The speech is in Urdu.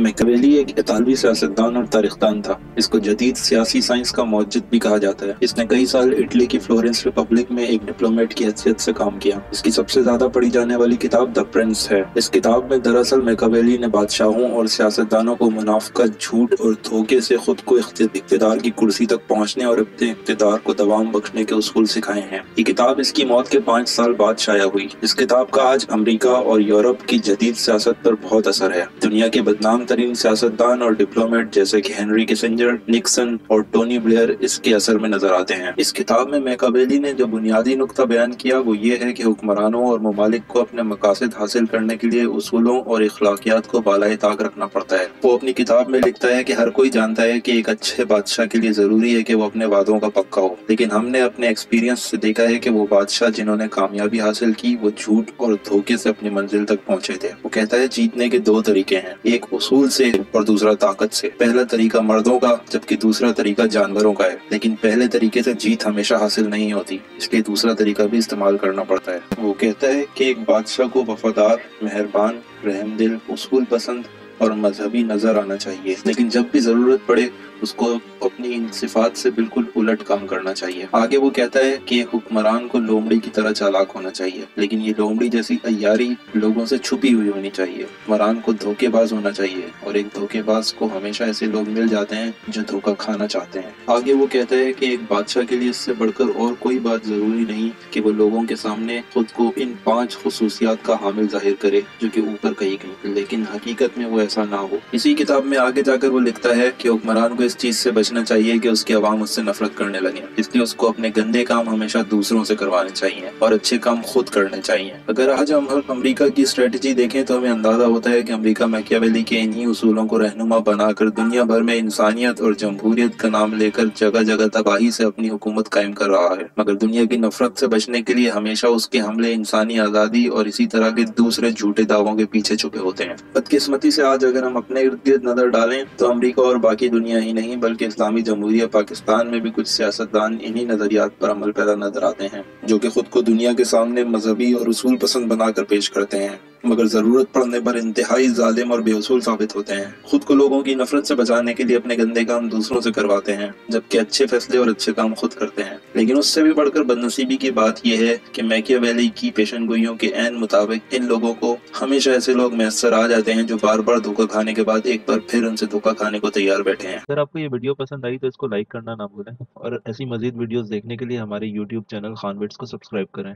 میکیاویلی ایک اطالوی سیاستدان اور تاریخدان تھا۔ اس کو جدید سیاسی سائنس کا موجد بھی کہا جاتا ہے۔ اس نے کئی سال اٹلی کی فلورنس ریپبلک میں ایک ڈپلومیٹ کی حیثیت سے کام کیا۔ اس کی سب سے زیادہ پڑھی جانے والی کتاب دی پرنس ہے۔ اس کتاب میں دراصل میکیاویلی نے بادشاہوں اور سیاستدانوں کو منافقت، جھوٹ اور دھوکے سے خود کو اقتدار کی کرسی تک پہنچنے اور اپنے اقتدار کو دوام بخشنے کے اصول سکھائے ہیں۔ یہ کتاب اس کی موت کے 5 سال بعد شائع ہوئی۔ اس کتاب کا آج امریکہ اور یورپ کی جدید سیاست پر بہت اثر ہے۔ دنیا کے بدنام ترین سیاستدان اور ڈپلومیٹ جیسے کہ ہنری کسنجر، نکسن اور ٹونی بلیئر اس کے اثر میں نظر آتے ہیں۔ اس کتاب میں میکیاویلی نے جو بنیادی نقطہ بیان کیا وہ یہ ہے کہ حکمرانوں اور ممالک کو اپنے مقاصد حاصل کرنے کے لیے اصولوں اور اخلاقیات کو بالائے طاق رکھنا پڑتا ہے۔ وہ اپنی کتاب میں لکھتا ہے کہ ہر کوئی جانتا ہے کہ ایک اچھے بادشاہ کے لیے ضروری ہے کہ وہ اپنے وعدوں کا پکا ہو، لیکن ہم نے اپنے ایکسپیرینس سے دیکھا ہے کہ وہ بادشاہ جنہوں نے کامیابی حاصل کی وہ جھوٹ اور دھوکے سے اپنی منزل تک پہنچے تھے۔ وہ کہتا ہے جیتنے کے 2 طریقے ہیں، ایک اصول سے اور دوسرا طاقت سے۔ پہلا طریقہ مردوں کا جبکہ دوسرا طریقہ جانوروں کا ہے، لیکن پہلے طریقے سے جیت ہمیشہ حاصل نہیں ہوتی، اس لیے دوسرا طریقہ بھی استعمال کرنا پڑتا ہے۔ وہ کہتا ہے کہ ایک بادشاہ کو وفادار، مہربان، رحم دل، اصول پسند اور مذہبی نظر آنا چاہیے، لیکن جب بھی ضرورت پڑے اس کو اپنی ان صفات سے بالکل الٹ کام کرنا چاہیے۔ آگے وہ کہتا ہے کہ حکمران کو لومڑی کی طرح چالاک ہونا چاہیے، لیکن یہ لومڑی جیسی عیاری لوگوں سے چھپی ہوئی ہونی چاہیے۔ حکمران کو دھوکے باز ہونا چاہیے، اور ایک دھوکے باز کو ہمیشہ ایسے لوگ مل جاتے ہیں جو دھوکہ کھانا چاہتے ہیں۔ آگے وہ کہتا ہے کہ ایک بادشاہ کے لیے اس سے بڑھ کر اور کوئی بات ضروری نہیں کہ وہ لوگوں کے سامنے خود کو ان 5 خصوصیات کا حامل ظاہر کرے جو کہ اوپر کہی گئی، لیکن حقیقت میں وہ ایسا نہ ہو۔ اسی کتاب میں آگے جا کر وہ لکھتا ہے کہ حکمران کو اس چیز سے بچنا چاہیے کہ اس کے عوام اس سے نفرت کرنے لگیں، اس لیے اس کو اپنے گندے کام ہمیشہ دوسروں سے کروانے چاہیے اور اچھے کام خود کرنے چاہیے۔ اگر آج ہم امریکہ کی اسٹریٹجی دیکھیں تو ہمیں اندازہ ہوتا ہے کہ امریکہ میکیاویلی کے انہی اصولوں کو رہنما بنا کر دنیا بھر میں انسانیت اور جمہوریت کا نام لے کر جگہ جگہ تباہی سے اپنی حکومت قائم کر رہا ہے، مگر دنیا کی نفرت سے بچنے کے لیے ہمیشہ اس کے حملے انسانی آزادی اور اسی طرح کے دوسرے جھوٹے دعووں کے پیچھے چھپے ہوتے ہیں۔ بدقسمتی سے آج اگر ہم اپنے ارد گرد نظر ڈالیں تو امریکہ اور باقی دنیا ہی نہیں بلکہ اسلامی جمہوریہ پاکستان میں بھی کچھ سیاستدان انہی نظریات پر عمل پیرا نظر آتے ہیں، جو کہ خود کو دنیا کے سامنے مذہبی اور اصول پسند بنا کر پیش کرتے ہیں، مگر ضرورت پڑنے پر انتہائی ظالم اور بے اصول ثابت ہوتے ہیں۔ خود کو لوگوں کی نفرت سے بچانے کے لیے اپنے گندے کام دوسروں سے کرواتے ہیں، جبکہ اچھے فیصلے اور اچھے کام خود کرتے ہیں۔ لیکن اس سے بھی بڑھ کر بدنصیبی کی بات یہ ہے کہ میکیاویلی کی پیشن گوئیوں کے عین مطابق ان لوگوں کو ہمیشہ ایسے لوگ میسر آ جاتے ہیں جو بار بار دھوکہ کھانے کے بعد ایک بار پھر ان سے دھوکہ کھانے کو تیار بیٹھے ہیں۔ اگر آپ کو یہ ویڈیو پسند آئی تو اس کو لائک کرنا نہ بھولیں، اور ایسی مزید ویڈیوز دیکھنے کے لیے ہمارے YouTube چینل خان ویڈز کو سبسکرائب کریں۔